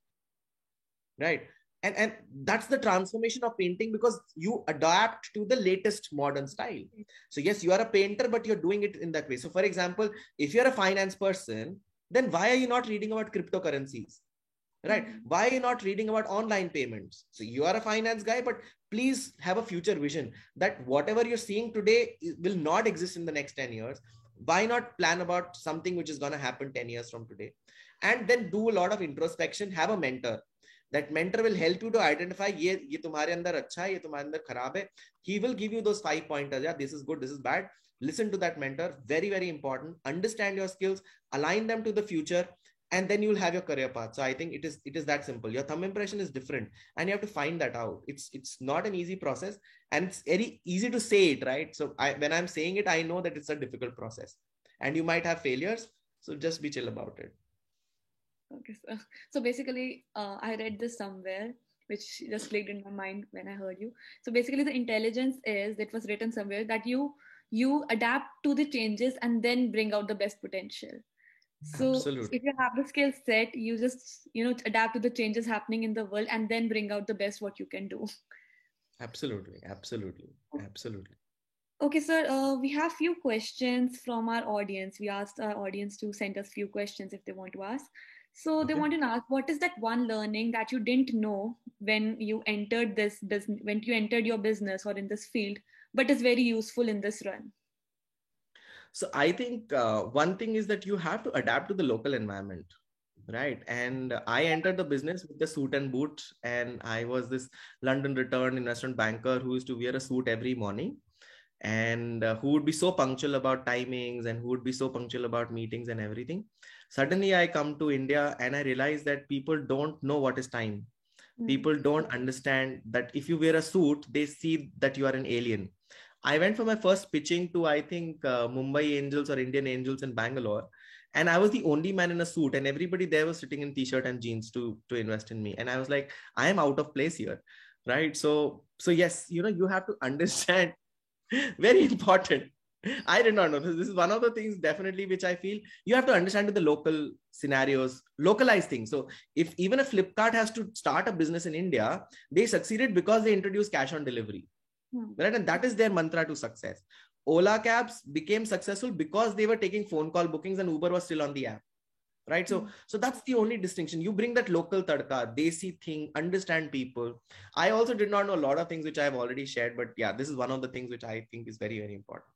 right? And that's the transformation of painting, because you adapt to the latest modern style. So yes, you are a painter, but you're doing it in that way. So for example, if you're a finance person, then why are you not reading about cryptocurrencies, right? Why are you not reading about online payments? So you are a finance guy, but please have a future vision that whatever you're seeing today will not exist in the next 10 years. Why not plan about something which is going to happen 10 years from today? And then do a lot of introspection, have a mentor. That mentor will help you to identify ye tumhare andar acha hai, ye tumhare andar kharab hai. He will give you those 5 pointers. Yeah, this is good, this is bad. Listen to that mentor. Very, very important. Understand your skills, align them to the future, and then you'll have your career path. So I think it is that simple. Your thumb impression is different, and you have to find that out. It's not an easy process, and it's very easy to say it, right? So when I'm saying it, I know that it's a difficult process, and you might have failures. So just be chill about it. Okay, so basically, I read this somewhere, which just clicked in my mind when I heard you. So basically, the intelligence is, it was written somewhere, that you adapt to the changes and then bring out the best potential. So Absolutely. if you have the skill set, you just adapt to the changes happening in the world and then bring out the best what you can do. Absolutely. Okay, sir, we have few questions from our audience. We asked our audience to send us few questions if they want to ask. So they want to ask, what is that one learning that you didn't know when you entered this business, when you entered your business or in this field, but is very useful in this run? So I think one thing is that you have to adapt to the local environment, right? And I entered the business with the suit and boot, and I was this London returned investment banker who used to wear a suit every morning. and who would be so punctual about timings and who would be so punctual about meetings and everything. Suddenly I come to India and I realize that people don't know what is time. People don't understand that if you wear a suit, they see that you are an alien. I went for my first pitching to, I think, Mumbai Angels or Indian Angels in Bangalore. And I was the only man in a suit, and everybody there was sitting in t-shirt and jeans to invest in me. And I was like, I am out of place here. Right. So yes, you have to understand. Very important. I did not know this. This is one of the things definitely which I feel you have to understand the local scenarios, localize things. So if even if Flipkart has to start a business in India, they succeeded because they introduced cash on delivery. Right? And that is their mantra to success. Ola cabs became successful because they were taking phone call bookings and Uber was still on the app. Right. So that's the only distinction. You bring that local tadka, desi thing, understand people. I also did not know a lot of things which I have already shared, but yeah, this is one of the things which I think is very, very important.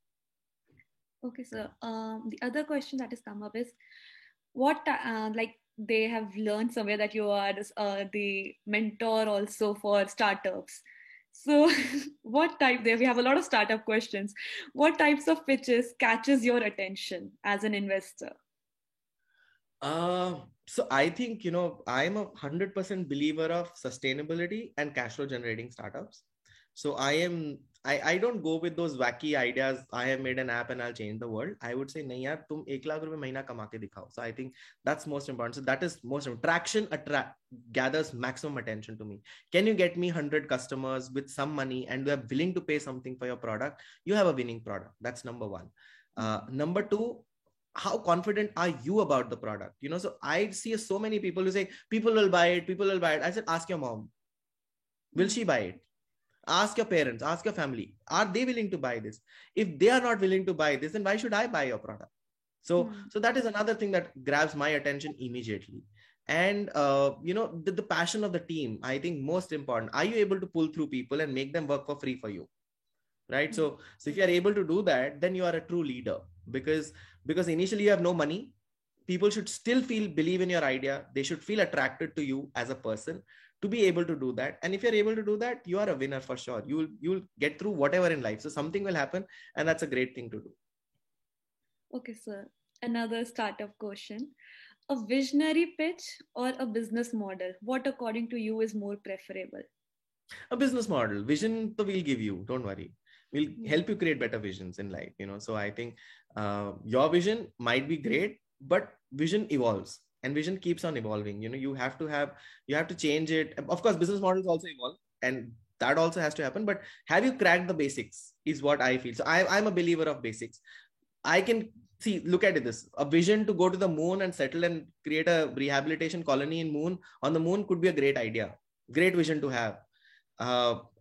Okay, sir. The other question that has come up is what, like they have learned somewhere that you are the mentor also for startups. So what type there, we have a lot of startup questions. What types of pitches catches your attention as an investor? So I think, I'm 100% believer of sustainability and cash flow generating startups. So I don't go with those wacky ideas. I have made an app and I'll change the world. I would say, nahi yaar, tum 1 lakh rupees mahina kama ke dikhao. So I think that's most important. So that is most important. Traction gathers maximum attention to me. Can you get me 100 customers with some money and they're willing to pay something for your product? You have a winning product. That's number one. Number two, how confident are you about the product? So I see so many people who say, people will buy it. I said, ask your mom. Will she buy it? Ask your parents, ask your family. Are they willing to buy this? If they are not willing to buy this, then why should I buy your product? So that is another thing that grabs my attention immediately. And, the passion of the team, I think most important. Are you able to pull through people and make them work for free for you? Right. So if you are able to do that, then you are a true leader, because initially you have no money. People should still believe in your idea. They should feel attracted to you as a person to be able to do that. And if you're able to do that, you are a winner for sure. You'll get through whatever in life. So something will happen, and that's a great thing to do. Okay, sir. Another startup question. A visionary pitch or a business model? What according to you is more preferable? A business model. Vision we'll give you. Don't worry. We'll help you create better visions in life. So I think your vision might be great, but vision evolves and vision keeps on evolving. You have to change it. Of course, business models also evolve, and that also has to happen. But have you cracked the basics is what I feel. So I'm a believer of basics. I can see, look at this. A vision to go to the moon and settle and create a rehabilitation colony on the moon could be a great idea. Great vision to have.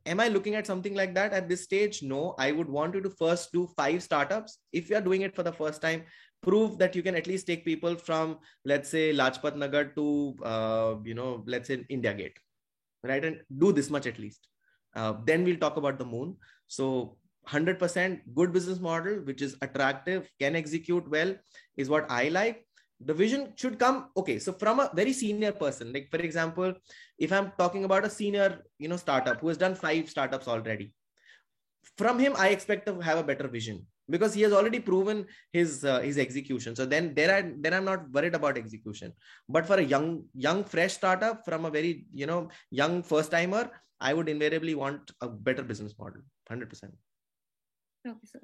Am I looking at something like that at this stage? No, I would want you to first do 5 startups. If you are doing it for the first time, prove that you can at least take people from, let's say, Lajpat Nagar to, let's say India Gate, right? And do this much at least. Then we'll talk about the moon. So 100% good business model, which is attractive, can execute well, is what I like. The vision should come, okay, so from a very senior person. Like, for example, if I'm talking about a senior, startup who has done 5 startups already, from him, I expect to have a better vision, because he has already proven his execution. So then I'm not worried about execution. But for a young fresh startup from a very, young first timer, I would invariably want a better business model, 100%. Okay, sir.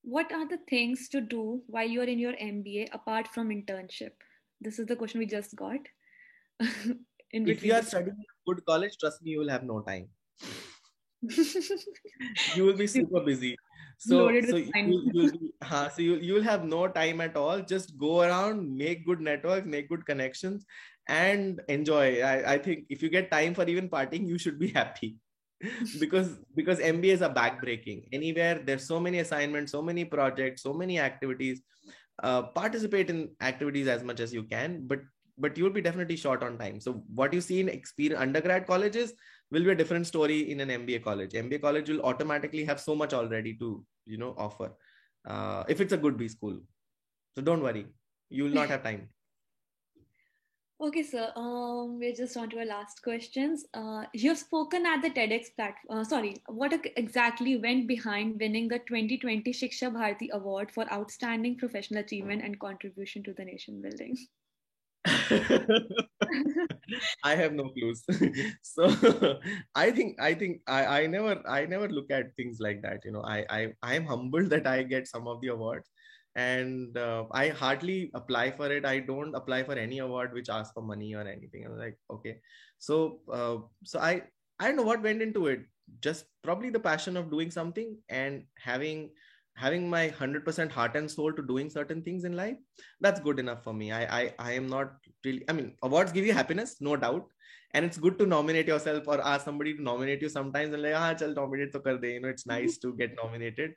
What are the things to do while you're in your MBA apart from internship? This is the question we just got. If you are studying in a good college, trust me, you will have no time. You will be super busy. So you'll have no time at all. Just go around, make good networks, make good connections, and enjoy. I think if you get time for even partying, you should be happy. because MBAs are backbreaking. Anywhere there's so many assignments, so many projects, so many activities. Participate in activities as much as you can, but you'll be definitely short on time. So what you see in undergrad colleges will be a different story in an MBA college. MBA college will automatically have so much already to offer, if it's a good B school. So don't worry, you will not have time. Okay, sir. We're just on to our last questions. You've spoken at the TEDx platform. Sorry, what exactly went behind winning the 2020 Shiksha Bharati Award for Outstanding Professional Achievement and Contribution to the Nation Building? I have no clues. So I never look at things like that. I am humbled that I get some of the awards, and I hardly apply for it. I don't apply for any award which asks for money or anything. I'm like, okay, so I don't know what went into it. Just probably the passion of doing something and having my 100% heart and soul to doing certain things in life. That's good enough for me. I am not really, I mean, awards give you happiness, no doubt, and it's good to nominate yourself or ask somebody to nominate you sometimes, and like, chal nominate to kar de. It's nice to get nominated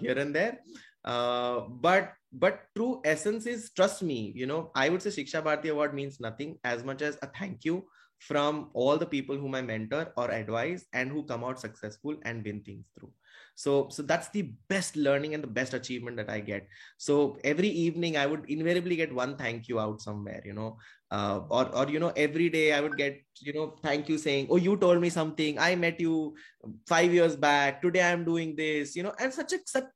here and there. But true essence is, trust me, I would say Shiksha Bharati Award means nothing as much as a thank you from all the people whom I mentor or advise and who come out successful and win things through. So that's the best learning and the best achievement that I get. So every evening I would invariably get one thank you out somewhere, or every day I would get, thank you saying, oh, you told me something, I met you 5 years back, today I'm doing this, and such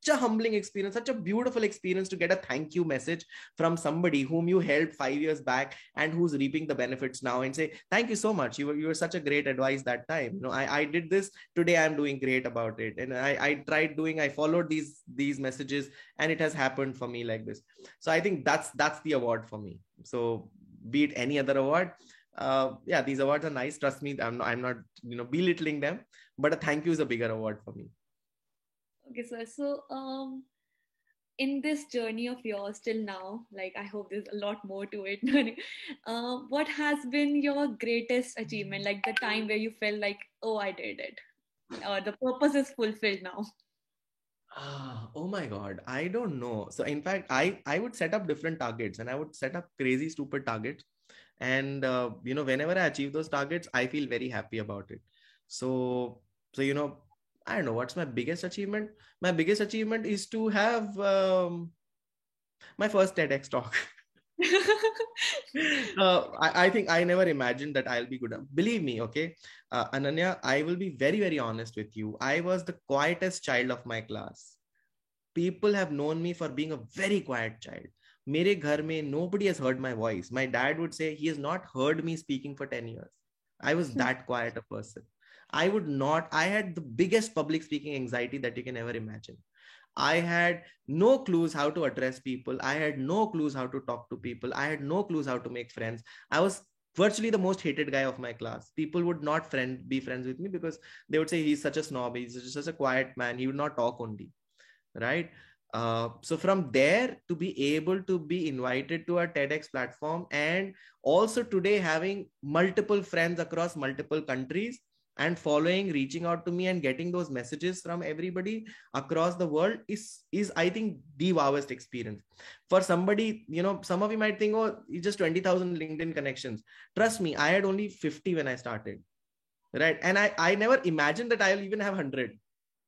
a humbling experience, such a beautiful experience to get a thank you message from somebody whom you helped 5 years back and who's reaping the benefits now, and say, thank you so much, you were such a great advice that time, I did this, today I'm doing great about it, and I followed these messages, and it has happened for me like this. So I think that's the award for me. So be it any other award, yeah, these awards are nice, trust me, I'm not belittling them, but a thank you is a bigger award for me. Okay, sir. So, in this journey of yours till now, like I hope there's a lot more to it. What has been your greatest achievement? Like the time where you felt like, oh, I did it, or the purpose is fulfilled now. Oh my God, I don't know. So in fact, I would set up different targets, and I would set up crazy stupid targets, and whenever I achieve those targets, I feel very happy about it. So I don't know what's my biggest achievement. My biggest achievement is to have my first TEDx talk. I think I never imagined that I'll be good. Believe me, okay, Ananya, I will be very, very honest with you. I was the quietest child of my class. People have known me for being a very quiet child. मेरे घर में nobody has heard my voice. My dad would say he has not heard me speaking for 10 years. I was that quiet a person. I had the biggest public speaking anxiety that you can ever imagine. I had no clues how to address people. I had no clues how to talk to people. I had no clues how to make friends. I was virtually the most hated guy of my class. People would not be friends with me because they would say he's such a snob, he's such a quiet man, he would not talk only, right? So from there, to be able to be invited to a TEDx platform, and also today having multiple friends across multiple countries and following, reaching out to me and getting those messages from everybody across the world is I think the wowest experience. For somebody, some of you might think, oh, it's just 20,000 LinkedIn connections. Trust me, I had only 50 when I started, right? And I never imagined that I'll even have 100.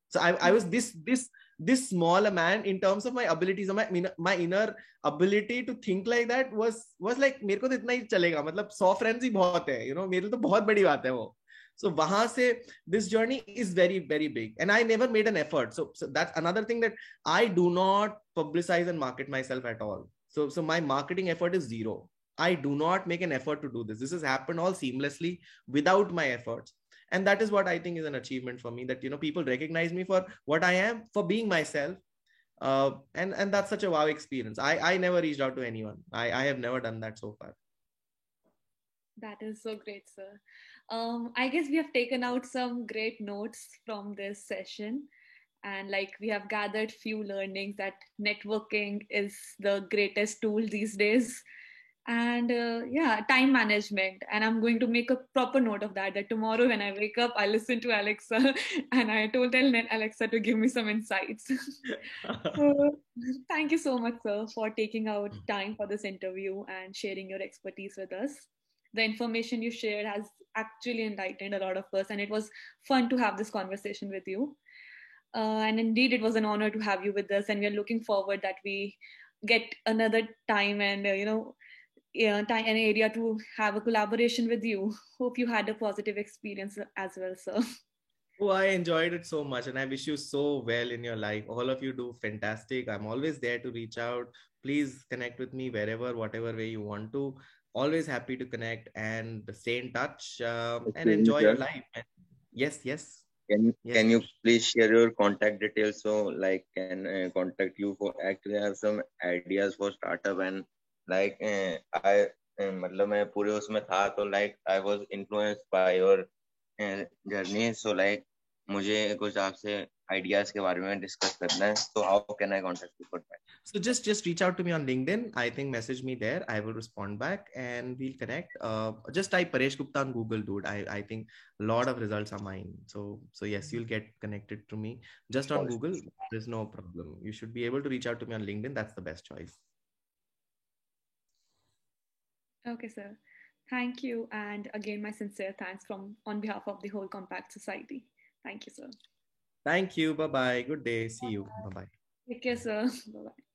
So I was this small a man in terms of my abilities. So my inner ability to think like that was like, मेरे को तो इतना ही चलेगा, मतलब 100 friends ही बहुत है, मेरे लिए तो बहुत बड़ी बात है वो. So वहां से this journey is very, very big, and I never made an effort. So that's another thing, that I do not publicize and market myself at all. So my marketing effort is zero. I do not make an effort to do this. This has happened all seamlessly without my efforts, and that is what I think is an achievement for me, that people recognize me for what I am, for being myself. And that's such a wow experience. I never reached out to anyone. I have never done that so far. That is so great, sir. I guess we have taken out some great notes from this session, and like we have gathered few learnings that networking is the greatest tool these days, and yeah, time management. And I'm going to make a proper note of that, that tomorrow when I wake up I listen to Alexa and I told Alexa to give me some insights. So thank you so much, sir, for taking out time for this interview and sharing your expertise with us. The information you shared has actually enlightened a lot of us, and it was fun to have this conversation with you. And indeed, it was an honor to have you with us, and we are looking forward that we get another time and time and area to have a collaboration with you. Hope you had a positive experience as well, sir. Oh, I enjoyed it so much, and I wish you so well in your life. All of you do fantastic. I'm always there to reach out. Please connect with me wherever, whatever way you want to. Always happy to connect and stay in touch, and Excuse me, enjoy your sir. life. Yes, yes, yes. Can you please share your contact details so like can contact you for actually I have some ideas for startup and like I मतलब मैं पूरे उसमें था तो like I was influenced by your journey so like मुझे कुछ आपसे ideas के बारे में discuss करना है so how can I contact you for that? So just reach out to me on LinkedIn. I think message me there. I will respond back and we'll connect. Just type Paresh Gupta on Google, dude. I think a lot of results are mine. So yes, you'll get connected to me just on Google. There's no problem. You should be able to reach out to me on LinkedIn. That's the best choice. Okay, sir. Thank you. And again, my sincere thanks from on behalf of the whole Compact Society. Thank you, sir. Thank you. Bye-bye. Good day. See you. Bye-bye. Take care, sir. Bye-bye.